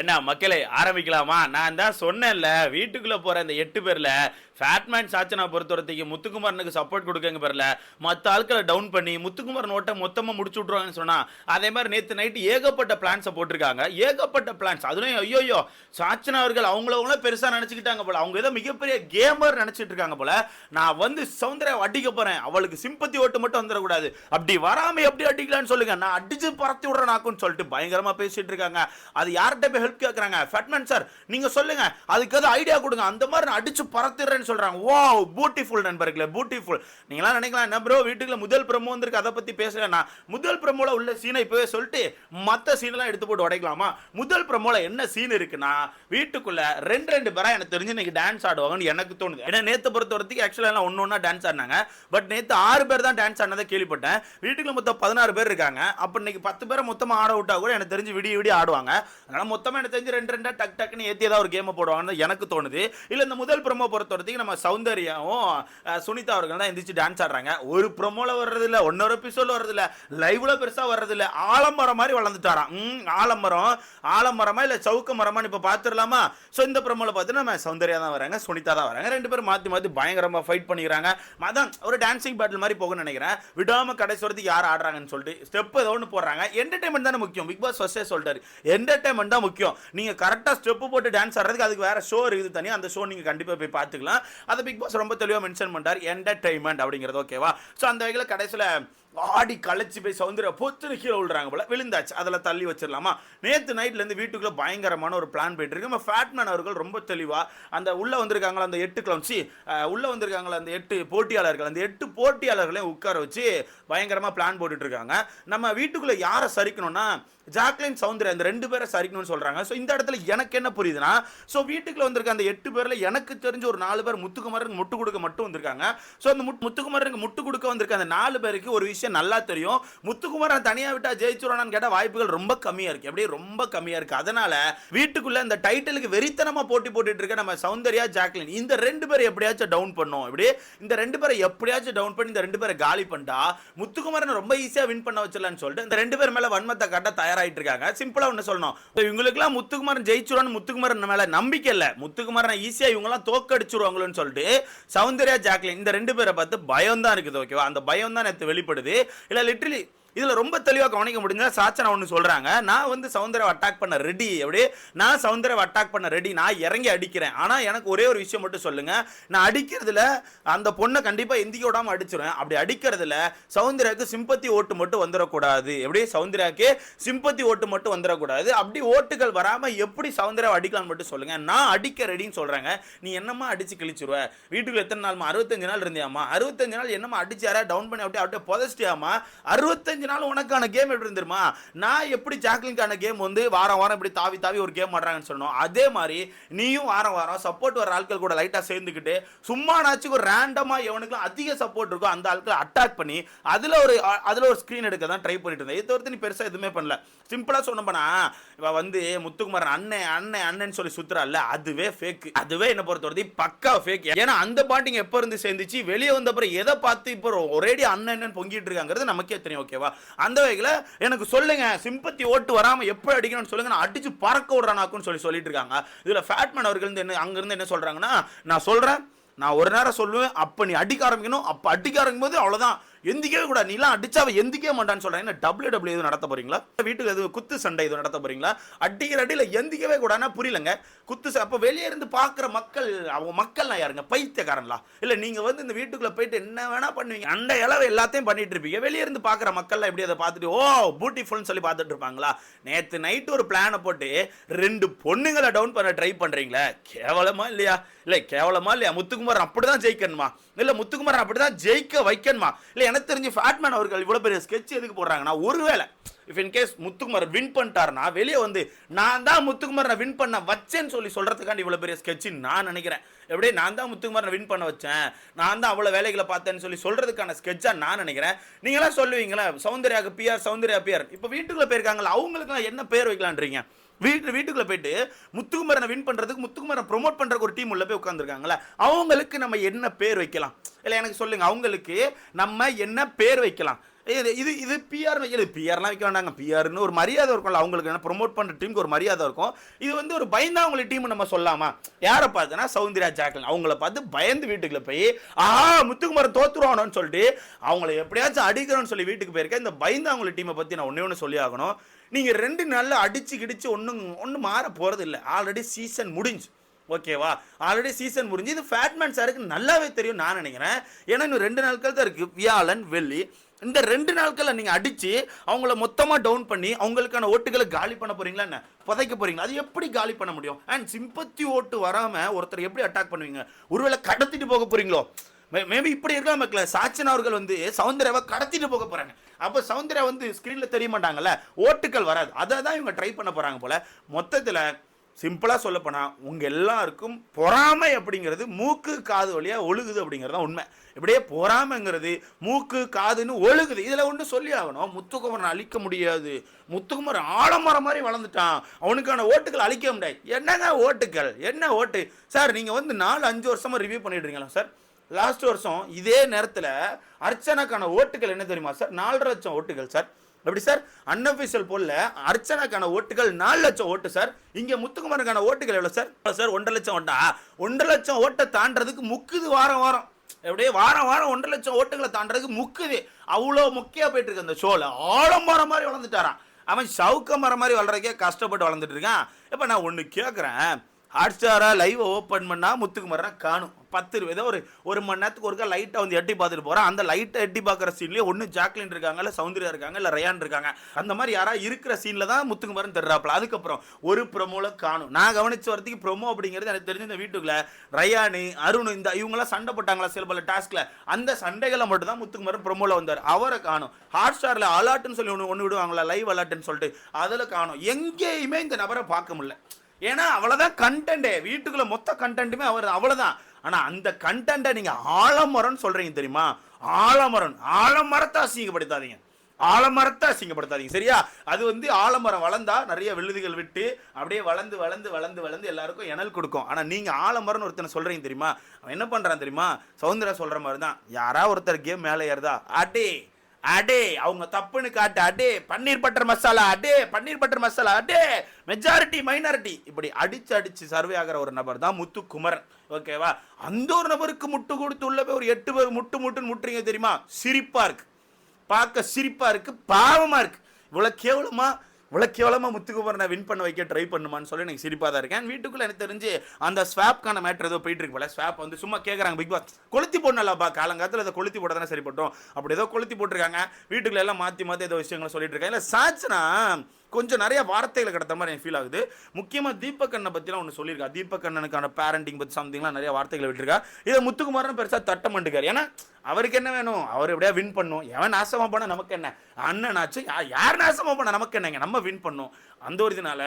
என்ன மக்களே ஆரம்பிக்கலாமா? நான் தான் சொன்னேன்ல, வீட்டுக்குள்ள போற இந்த 8 பேர்ல ஃபேட்மேன் சாச்சனா பொறுத்தவரைக்கும் முத்துக்குமாரனுக்கு சப்போர்ட் கொடுக்கங்க பேர்ல மத்த ஆட்களை டவுன் பண்ணி முத்துக்குமாரன் ஓட்ட மொத்தமா முடிச்சு விட்டுருவாங்கன்னு சொன்னா, அதே மாதிரி நேத்து நைட்டு ஏகப்பட்ட பிளான்ஸை போட்டிருக்காங்க. ஏகப்பட்ட பிளான்ஸ். அதுலயும் ஐயோ சாச்சனா அவர்கள் அவங்கள பெருசா நினைச்சுக்கிட்டாங்க போல. அவங்க ஏதோ மிகப்பெரிய கேமர் நினைச்சிட்டு இருக்காங்க போல. நான் வந்து சௌந்தர்யா அடிக்க போறேன், அவளுக்கு சிம்பத்தி ஓட்டு மட்டும் வந்துடக்கூடாது, அப்படி வராம எப்படி அடிக்கலான்னு சொல்லுங்க, நான் அடிச்சு பறத்தி விடுறேனாக்குன்னு சொல்லிட்டு பயங்கரமா பேசிட்டு இருக்காங்க. அது யார்கிட்ட போய் ஹெல்ப் கேட்கறாங்க? ஃபேட்மேன் சார் நீங்க சொல்லுங்க, அதுக்கு ஏதாவது ஐடியா கொடுங்க, அந்த மாதிரி நான் அடிச்சு பறத்திடுறேன்னு சொல்றாங்க. வாவ், பியூட்டிஃபுல் நண்பர்களே, பியூட்டிஃபுல். நீங்களாம் நினைக்கலாம் என்ன ப்ரோ வீட்டுக்குள்ள முதல் ப்ரோமோ வந்திருக்கு அதை பத்தி பேசலன்னா, முதல் ப்ரோமோல உள்ள சீனை இப்பவே சொல்லிட்டு மத்த சீன்லாம் எடுத்து போட்டு உடைக்கலாமா? முதல் ப்ரோமோல என்ன சீன் இருக்குன்னா, வீட்டுக்குள்ள ரெண்டு பேரா எனக்கு தெரிஞ்சு இன்னைக்கு டான்ஸ் ஆடுவாங்கன்னு எனக்கு தோணுது. ஏன்னா நேத்து பொறுத்த வரைக்கும் ஆக்சுவலா எல்லாம் ஒன்னொன்னா டான்ஸ் ஆடினாங்க. பட் நேத்து 6 பேர் தான் டான்ஸ் ஆடினதை கேள்விப்பட்டேன். வீட்டுக்குள்ள மொத்தம் 16 பேர் இருக்காங்க. அப்ப இன்னைக்கு 10 பேரை மொத்தமா ஆட விட்டா கூட எனக்கு தெரிஞ்சு விடிய ஆடுவாங்க. அதனால மொத்தமா எனக்கு தெரிஞ்சு ரெண்டா டக்குன்னு ஏத்தி ஏதாவது ஒரு கேம் போடுவாங்கன்னு எனக்கு தோணுது. இல்ல இந்த முதல் ப்ரோமோ பொறுத்த வரைக்கும் நம்ம சௌந்தர்யாவும் சுனிதா அவர்கள் தான் எந்திரிச்சு டான்ஸ் ஆடுறாங்க. ஒரு ப்ரோமோல வர்றது இல்ல, ஒன்னொரு எபிசோட்ல வர்றது இல்ல, லைவ்ல பெருசா வர்றது இல்ல. ஆலமரம் மாதிரி வளர்ந்துட்டாராம். ஆலமரமா இல்ல சவுக்க மரமான்னு இப்ப பாத்துடலாமா? சோ இந்த ப்ரோமோல பாத்தீங்கன்னா நம்ம சௌந்தர்யா தான் வராங்க, சுனிதா தான் வராங்க. ரெண்டு பேரும் மாத்தி பயங்கரமா ஃபைட் பண்ணிக்கிறாங்க. அதான் ஒரு டான்சிங் பேட்டில் மாதிரி போகும்னு நினைக்கிறேன். விடாம கடைசி வரைக்கும் யார் ஆடுறாங்கன்னு சொல்லிட்டு ஸ்டெப் ஏதோ ஒன்று போடுறாங்க. என்டர்டைன்மெண்ட் தானே முக்கியம். பிக் பாஸ் ஃபர்ஸ்டே சொல்லிட்டாரு, என்டர்டைன்மெண்ட் தான் முக்கியம். நீங்க கரெக்டா ஸ்டெப் போட்டு டான்ஸ் ஆடுறதுக்கு அதுக்கு வேற ஷோ இருக்குது தனியா. அந்த ஷோ நீங்க கண்டிப்பா போய் பார்த்துக்கலாம். அதை பிக் பாஸ் ரொம்ப தெளிவா மென்ஷன் பண்ணிட்டார், என்டர்டைன்மெண்ட் அப்படிங்கிறது. ஓகேவா? ஸோ அந்த வகையில் கடைசியில் ஆடி களைச்சி போய் சௌந்தர்யா பொத்துன்னு கீழே விழுறாங்க போல, விழுந்தாச்சு. அதில் தள்ளி வச்சிடலாமா? நேற்று நைட்லேருந்து வீட்டுக்குள்ள பயங்கரமான ஒரு பிளான் போயிட்டு இருக்கு. நம்ம ஃபேட்மேன் அவர்கள் ரொம்ப தெளிவா அந்த உள்ள வந்திருக்காங்களா அந்த 8 கிளவுன்ஸ், உள்ள வந்திருக்காங்களா அந்த 8 போட்டியாளர்கள், அந்த 8 போட்டியாளர்களையும் உட்கார வச்சு பயங்கரமா பிளான் போட்டுட்டு இருக்காங்க. நம்ம வீட்டுக்குள்ள யாரை சரிக்கணும்னா ஜாக்லின், சௌந்தர்யா இந்த 2 பேரை சரிக்கணும்னு சொல்றாங்க. ஸோ இந்த இடத்துல எனக்கு என்ன புரியுதுன்னா, ஸோ வீட்டுக்குள்ள வந்திருக்க அந்த 8 பேர்ல எனக்கு தெரிஞ்ச ஒரு 4 பேர் முத்துக்குமாருக்கு முட்டு கொடுக்க மட்டும் வந்திருக்காங்க. ஸோ அந்த முத்துக்குமாருக்கு முட்டு கொடுக்க வந்திருக்க அந்த 4 பேருக்கு ஒரு விஷயம் நல்லா தெரியும், முத்துக்குமாரன் தனியா விட்டா ஜெயிச்சுறான்னு கேட்ட வாய்ப்புகள் ரொம்ப கம்மியா இருக்கு. அப்படியே ரொம்ப கம்மியா இருக்கு. அதனால வீட்டுக்குள்ள இந்த டைட்டிலுக்கு வெறித்தனமா போட்டி போட்டுட்டு இருக்க நம்ம சௌந்தர்யா, ஜாக்லின் இந்த 2 பேரை எப்படியாச்சும் டவுன் பண்ணும். இப்படி இந்த 2 பேரை எப்படியாச்சும் டவுன் பண்ணி இந்த 2 பேரை காலி பண்ணிட்டா முத்துக்குமாரன் ரொம்ப ஈஸியா வின் பண்ண வச்சிடலாம்னு சொல்லிட்டு இந்த 2 பேர் மேல வன்மத்தை காட்ட தயாராயிட்டு இருக்காங்க. சிம்பிளா ஒன்னு சொல்லணும், இவங்களுக்குலாம் முத்துக்குமாரன் ஜெயிச்சுறான்னு முத்துக்குமாரன் மேல நம்பிக்கை இல்ல. முத்துக்குமாரன் ஈஸியா இவங்க எல்லாம் தோக்கடிச்சிருவாங்களோன்னு சொல்லிட்டு சௌந்தர்யா, ஜாக்லின் இந்த 2 பேரை பார்த்து பயம் தான் இருக்குது. ஓகேவா? அந்த பயம் தான் நேத்து வெளிப்படுது. இல்ல லிட்டரலி இதுல ரொம்ப தெளிவா கவனிக்க முடிஞ்சா சாச்சனா ஒன்னு சொல்றாங்க, நான் வந்து சௌந்தர்யாவை அட்டாக் பண்ண ரெடி. அப்படியே நான் சௌந்தர்யாவை அட்டாக் பண்ண ரெடி, நான் இறங்கி அடிக்கிறேன். ஆனா எனக்கு ஒரே ஒரு விஷயம் மட்டும் சொல்லுங்க, நான் அடிக்கிறதுல அந்த பொண்ணை கண்டிப்பா எந்திக்க விடாம அடிச்சிருவேன். அப்படி அடிக்கிறதுல சௌந்தர்யாவுக்கு சிம்பத்தி ஓட்டு மட்டும் வந்துடக்கூடாது. எப்படி சௌந்தர்யாவுக்கு சிம்பத்தி ஓட்டு மட்டும் வந்துடக்கூடாது. அப்படி ஓட்டுகள் வராம எப்படி சௌந்தர்யாவை அடிக்கலாம்னு மட்டும் சொல்லுங்க. நான் அடிக்க ரெடின்னு சொல்றாங்க. நீ என்னமா அடிச்சு கிழிச்சிருவ? வீட்டுக்கு எத்தனை நாள்மா? 65 நாள் இருந்தியாமா? 65 நாள் என்னமா அடிச்சு யாரா டவுன் பண்ணி அப்படியே புதைச்சிட்டியாமா? 65 நாள் உனக்கான கேம் எப்படி இருந்துருமா? நான் எப்படி ஜாக்லின்கான கேம் வந்து வாரம் இப்படி தாவி ஒரு கேம் ஆடுறாங்கன்னு சொன்னோம், அதே மாதிரி நீயும் வாரம் சப்போர்ட் வர ஆட்கள் கூட லைட்டா சேர்ந்துக்கிட்டு சும்மா நாச்சுக்கு ஒரு ரேண்டமா எவனுக்கு அதிக சப்போர்ட் இருக்கோ அந்த ஆட்களை அட்டாக் பண்ணி அதுல ஒரு ஸ்கிரீன் எடுக்க தான் ட்ரை பண்ணிட்டு இருந்தேன். இதை தவிர்த்து நீ பெருசா எதுவுமே பண்ணல. சிம்பிளா சொன்னப்பனா இவ வந்து முத்துக்குமாரன் அண்ணன் சொல்லி சுத்துறாள், அதுவே ஃபேக். அதுவே என்ன பொறுத்தவரைக்கும் பக்கா ஃபேக். ஏன்னா அந்த பாட்டிங்க எப்ப இருந்து சேர்ந்துச்சு, வெளியே வந்த அப்புறம் எதை பார்த்து இப்போ ஒரேடி அண்ணன் பொங்கிட்டு இருக்காங்கிறது நமக்கே தெரியும். ஓகேவா? அந்த வகையில் எனக்கு சொல்லுங்க, சிம்பத்தி ஓட்டு வராம எப்படி அடிக்கணும்னு சொல்லுங்க, நான் அடிச்சு பறக்க விடுறானாக்குன்னு சொல்லிட்டு இருக்காங்க. இதுல ஃபேட்மேன் அவர்கள் அங்கிருந்து என்ன சொல்றாங்கன்னா, நான் சொல்றேன், நான் ஒரு நேரம் சொல்லுவேன், அப்ப நீ அடிக்க ஆரம்பிக்கணும், அப்ப அடிக்க ஆரம்பிக்கும் போது அவ்வளவுதான், எந்திக்கவே கூட நீலாம் அடிச்சாவ எந்திக்கவே மாட்டான்னு சொல்றாங்க. டபிள்யூ எதுவும் நடத்த போறீங்களா? வீட்டுக்கு எதுவும் குத்து சண்டை எதுவும் நடத்த போறீங்களா? அடிக்கிற அடியில எந்திக்கவே கூடாதுன்னா புரியலங்க. அப்ப வெளியே இருந்து பாக்குற மக்கள், அவங்க மக்கள்லாம் யாருங்க? பைத்தியக்காரங்களா? இல்ல நீங்க வந்து இந்த வீட்டுக்குள்ள போயிட்டு என்ன வேணா பண்ணுவீங்க, அந்த அளவு எல்லாத்தையும் பண்ணிட்டு இருப்பீங்க. வெளியே இருந்து பாக்குற மக்கள் எப்படி அதை பார்த்துட்டு ஓ பியூட்டிஃபுல்னு சொல்லி பார்த்துட்டு இருப்பாங்களா? நேத்து நைட் ஒரு பிளானை போட்டு 2 பொண்ணுங்களை டவுன் பண்ண ட்ரை பண்றீங்களே, கேவலமா இல்லையா? இல்ல கேவலமா இல்லையா? முத்துக்குமாரன் அப்படிதான் ஜெயிக்கணுமா? இல்ல முத்துக்குமாரன் அப்படிதான் ஜெயிக்க வைக்கணுமா? இல்ல எனக்கு தெரிஞ்சு ஃபேட்மேன் அவர்கள் இவ்வளவு பெரிய ஸ்கெட்ச் எதுக்கு போடுறாங்கன்னா, ஒருவேளை if in case Muthukumaran win பண்ணிட்டாருன்னா வெளியே வந்து நான் தான் முத்துக்குமாரனை வின் பண்ண வச்சேன்னு சொல்றதுக்காண்டி இவ்வளவு பெரிய ஸ்கெட்ச் நான் நினைக்கிறேன். எப்படியே நான் தான் முத்துக்குமாரனை வின் பண்ண வச்சேன், நான் தான் அவ்வளவு வேலைகளை பார்த்தேன்னு சொல்றதுக்கான ஸ்கெட்சா நான் நினைக்கிறேன். நீங்களாம் சொல்லுவீங்களா சௌந்தர்யாக்கு பிஆர், சௌந்தர்யா பிஆர். இப்ப வீட்டுக்குள்ள போயிருக்காங்களா, அவங்களுக்கு என்ன பேர் வைக்கலான்றீங்க? வீட்டுக்குள்ள போயிட்டு முத்துக்குமாரனை வின் பண்றதுக்கு, முத்துக்குமாரனை ப்ரோமோட் பண்றதுக்கு ஒரு டீம் உள்ள போய் உட்கார்ந்துருக்காங்களா, அவங்களுக்கு நம்ம என்ன பேர் வைக்கலாம்? இல்ல எனக்கு சொல்லுங்க, அவங்களுக்கு நம்ம என்ன பேர் வைக்கலாம்? இது இது பிஆர் வைக்கல, பிஆர்லாம் வைக்க வேண்டாங்க. பிஆர்னு ஒரு மரியாதை இருக்கும்ல அவங்களுக்கு, என்ன ப்ரொமோட் பண்ணுற டீமுக்கு ஒரு மரியாதை இருக்கும். இது வந்து ஒரு பயந்தாவங்கள டீம் நம்ம சொல்லலாமா? யாரை பார்த்துனா சௌந்தர்யா ஜாக்லின் அவங்கள பார்த்து பயந்து வீட்டுக்குள்ள போய் முத்துக்குமாரன் தோத்துருவானோன்னு சொல்லிட்டு அவங்கள எப்படியாச்சும் அடிக்கிறோன்னு சொல்லி வீட்டுக்கு போயிருக்கேன். இந்த பயந்தாவங்கள டீமை பற்றி நான் ஒன்று சொல்லி ஆகணும். நீங்கள் 2 நாளில் அடிச்சு கிடிச்சு ஒன்றும் மாற போகிறது இல்லை. ஆல்ரெடி சீசன் முடிஞ்சு, ஓகேவா? ஆல்ரெடி சீசன் முடிஞ்சு. இது ஃபேட்மேன் சாருக்கு நல்லாவே தெரியும் நான் நினைக்கிறேன். ஏன்னா இன்னும் 2 நாட்கள் தான் இருக்குது, வியாழன் வெள்ளி. இந்த 2 நாட்களில் நீங்கள் அடித்து அவங்கள மொத்தமாக டவுன் பண்ணி அவங்களுக்கான ஓட்டுகளை காலி பண்ண போகிறீங்களா, என்ன புதைக்க போகிறீங்களா? அது எப்படி காலி பண்ண முடியும்? அண்ட் சிம்பத்தி ஓட்டு வராமல் ஒருத்தர் எப்படி அட்டாக் பண்ணுவீங்க? ஒருவேளை கடத்திட்டு போக போகிறீங்களோ? மேபி இப்படி இருக்கலாம் மக்களே. சாச்சன் அவர்கள் வந்து சௌந்தர்யாவை கடத்திட்டு போக போகிறாங்க. அப்போ சௌந்தர்யா வந்து ஸ்க்ரீனில் தெரிய மாட்டாங்கல்ல, ஓட்டுகள் வராது. அதை தான் இவங்க ட்ரை பண்ண போகிறாங்க போல். மொத்தத்தில் சிம்பிளாக சொல்லப்போனால் உங்கள் எல்லாருக்கும் பொறாமை அப்படிங்கிறது மூக்கு காது வழியாக ஒழுகுது அப்படிங்கிறது தான் உண்மை. இப்படியே பொறாமைங்கிறது மூக்கு காதுன்னு ஒழுகுது. இதில் ஒன்று சொல்லி ஆகணும், முத்துக்குமரன் அழிக்க முடியாது. முத்துக்குமரன் ஆலமரம் மாதிரி வளர்ந்துட்டான், அவனுக்கான ஓட்டுகள் அழிக்க முடியாது. என்னங்க ஓட்டுகள், என்ன ஓட்டு சார்? நீங்கள் வந்து 4-5 வருஷமாக ரிவ்யூ பண்ணிடுறீங்களா சார்? லாஸ்ட் வருஷம் இதே நேரத்தில் அர்ச்சனாக்கான ஓட்டுகள் என்ன தெரியுமா சார்? 4.5 லட்சம் ஓட்டுகள் சார். எப்படி சார்? அன்அஃபிஷியல் போல்ல அர்ச்சனாக்கான ஓட்டுகள் 4 லட்சம் ஓட்டு சார். இங்கே முத்துக்குமரனுக்கான ஓட்டுகள் எவ்வளோ சார்? சார் 1.5 லட்சம் ஓட்டா? 1.5 லட்சம் ஓட்டை தாண்டறதுக்கு முக்குது வாரம். எப்படியே வாரம் 1.5 லட்சம் ஓட்டுகளை தாண்டறதுக்கு முக்குது. அவ்வளோ முக்கியம் போயிட்டு இருக்கு அந்த ஷோவில். ஆலமரம் மாதிரி வளர்ந்துட்டாரான் அவன். சவுக்க மரம் மாதிரி வளர்றதுக்கே கஷ்டப்பட்டு வளர்ந்துட்டு இருக்கான். இப்போ நான் ஒன்று கேட்குறேன், ஹாட்ஸ்டாராக லைவ் ஓப்பன் பண்ணால் முத்துக்குமரனை காணும். 10 ஏதோ ஒரு மணி நேரத்துக்கு ஒருக்கா லைட்டாக வந்து எட்டி பார்த்துட்டு போகிறான். அந்த லைட்டை எட்டி பார்க்குற சீன்லேயே ஒன்று ஜாக்லின் இருக்காங்க, இல்லை சௌந்தர்யா இருக்காங்க, இல்லை ரயான் இருக்காங்க. அந்த மாதிரி யாராவது இருக்கிற சீனில் தான் முத்துக்குமரன் தெரிறாப்புல. அதுக்கப்புறம் ஒரு ப்ரொமோவில் காணும். நான் கவனிச்ச வரத்துக்கு ப்ரொமோ அப்படிங்கிறது எனக்கு தெரிஞ்ச இந்த வீட்டுக்குள்ள ரயானு அருண் இந்த இவங்களாம் சண்டை போட்டாங்களா சில பல டாஸ்கில், அந்த சண்டைகளை மட்டும் தான் முத்துக்குமரன் ப்ரொமோவில் வந்தார். அவரை காணும். ஹாட்ஸ்டாரில் அலாட்டுன்னு சொல்லி ஒன்று விடுவாங்களா, லைவ் அலாட்டுன்னு சொல்லிட்டு, அதில் காணும். எங்கேயுமே இந்த நபரை பார்க்க முடியல. ஏன்னா அவ்வளோதான் கண்டென்ட்டே, வீட்டுக்குள்ள மொத்த கண்டென்ட்டுமே அவ்வளோதான். ஆனால் அந்த கண்டென்ட்டை நீங்கள் ஆலமரம்னு சொல்கிறீங்க தெரியுமா? ஆலமரத்தை அசிங்கப்படுத்தாதீங்க, சரியா? அது வந்து ஆலமரம் வளர்ந்தா நிறைய விழுதுகள் விட்டு அப்படியே வளர்ந்து எல்லாருக்கும் எனல் கொடுக்கும். ஆனால் நீங்கள் ஆலமரம்னு ஒருத்தனை சொல்கிறீங்க தெரியுமா? அவன் என்ன பண்ணுறான் தெரியுமா? சௌந்தர்யா சொல்கிற மாதிரி தான். யாராவது ஒருத்தர் கேம் மேலே ஏறுதா, அடே அவங்க தப்புன்னு காட்டு, அடே பன்னீர் பட்டர் மசாலா, அடே மெஜாரிட்டி மைனாரிட்டி, இப்படி அடிச்சு சர்வே ஆகிற ஒரு நபர் தான் முத்துக்குமரன், ஓகேவா? அந்த ஒரு நபருக்கு முட்டு கொடுத்து உள்ள போய் ஒரு 8 பேர் முட்டுன்னு முட்டுறீங்க தெரியுமா? சிரிப்பா இருக்கு, பார்க்க சிரிப்பா இருக்கு, பாவமா இருக்கு. இவ்வளோ கேவலமாக முத்துக்குமரனை வின் பண்ண வைக்க ட்ரை பண்ணுமான்னு சொல்லி எனக்கு சிரிப்பாக தான் இருக்கேன். வீட்டுக்குள்ளே எனக்கு தெரிஞ்சு அந்த ஸ்வாப்கான மேட்ரு ஏதோ போயிட்டு இருக்கு போல. ஸ்வாப் வந்து சும்மா கேட்குறாங்க, பிக் பாஸ் கொளுத்தி போடணும்லப்பா, காலங்காலத்தில் அதை கொளுத்தி போட தானே சரிப்பட்டோம். அப்படி ஏதோ கொளுத்தி போட்டிருக்காங்க. வீட்டுக்குள்ள எல்லாம் மாற்றி ஏதோ விஷயங்களை சொல்லிட்டு இருக்காங்க. இல்லை சாட்சினா கொஞ்சம் நிறைய வார்த்தைகளை கடத்த மாதிரி எனக்கு ஃபீல் ஆகுது. முக்கியமாக தீபக்கண்ணை பற்றிலாம் ஒன்று சொல்லியிருக்கா. தீபக்கண்ணனுக்கான பேரண்டிங் பற்றி சம்திங்லாம் நிறைய வார்த்தைகளை விட்டுருக்கா. இதை முத்துக்குமாரன் பெருசாக தட்ட மாட்டுக்கார். ஏன்னா அவருக்கு என்ன வேணும்? அவர் எப்படியா வின் பண்ணும். எவன் நாசமாக போனால் நமக்கு என்ன? அண்ணனாச்சு யார் நாசமாக போனால் நமக்கு என்னங்க? நம்ம வின் பண்ணும். அந்த ஒரு இதனால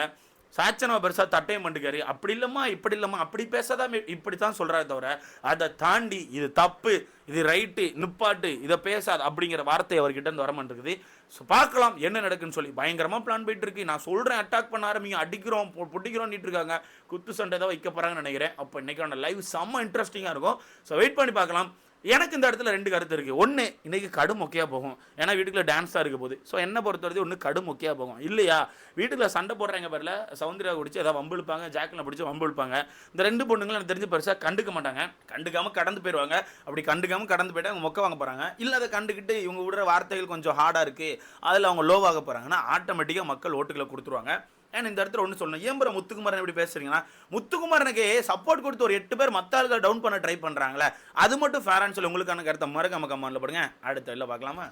சாச்சனவை பெருசாக தட்டையும் பண்ணிக்காரு. அப்படி இல்லைம்மா அப்படி பேசாதான் இப்படி தான் சொல்கிறாரு தவிர அதை தாண்டி இது தப்பு, இது ரைட்டு, நிப்பாட்டு, இதை பேசாது அப்படிங்கிற வார்த்தை அவர்கிட்ட இருந்து வரமாட்டேங்குது. ஸோ பார்க்கலாம் என்ன நடக்குன்னு சொல்லி. பயங்கரமாக பிளான் போயிட்டு இருக்கு. நான் சொல்கிறேன், அட்டாக் பண்ண ஆரம்பிங்க, அடிக்கிறோம் பொட்டிக்கிறோம்னு இருக்காங்க. குத்து சண்டை தான் வைக்க போகிறாங்கன்னு நினைக்கிறேன். அப்போ இன்னைக்கான லைவ் செம்ம இன்ட்ரெஸ்டிங்காக இருக்கும். ஸோ வெயிட் பண்ணி பார்க்கலாம். எனக்கு இந்த இடத்துல 2 கருத்து இருக்குது. ஒன்று, இன்றைக்கி கடும் மொக்கையாக போகும், ஏன்னா வீட்டுக்குள்ள டான்ஸாக இருக்க போகுது. ஸோ என்ன பொறுத்தவரைக்கும் ஒன்று கடும் மொக்கையாக போகும். இல்லையா வீட்டுக்குள்ள சண்டை போடுறாங்க பேரில் சௌந்தர்யா பிடிச்சி ஏதாவது வம்பு இழுப்பாங்க, ஜாக்லினை பிடிச்சி வம்பு இழுப்பாங்க. இந்த 2 பொண்ணுங்களும் எனக்கு தெரிஞ்சு பெருசாக கண்டுக்க மாட்டாங்க. கண்டுக்காமல் கடந்து போயிடுவாங்க. அப்படி கண்டுக்காமல் கடந்து போய்ட்டு அவங்க மொக்க வாங்க போகிறாங்க. இல்லை அதை கண்டுக்கிட்டு இவங்க விடுற வார்த்தைகள் கொஞ்சம் ஹார்டாக இருக்குது, அதில் அவங்க லோவாக போகிறாங்கன்னா ஆட்டோமேட்டிக்காக மக்கள் ஓட்டுகளை கொடுத்துருவாங்க. ஏன்னா இந்த இடத்துல ஒன்று சொல்லணும், ஏன் முத்துக்குமரன் எப்படி பேசுறீங்கன்னா, முத்துக்குமரனுக்கு சப்போர்ட் கொடுத்து ஒரு 8 பேர் மற்ற ஆளுகளை டவுன் பண்ண ட்ரை பண்ணுறாங்களே, அது மட்டும் ஃபேரான்னு சொல்லி உங்களுக்கான கருத்தை மறக்காம கமெண்ட்ல போடுங்க. அடுத்த இல்லை பார்க்கலாமா?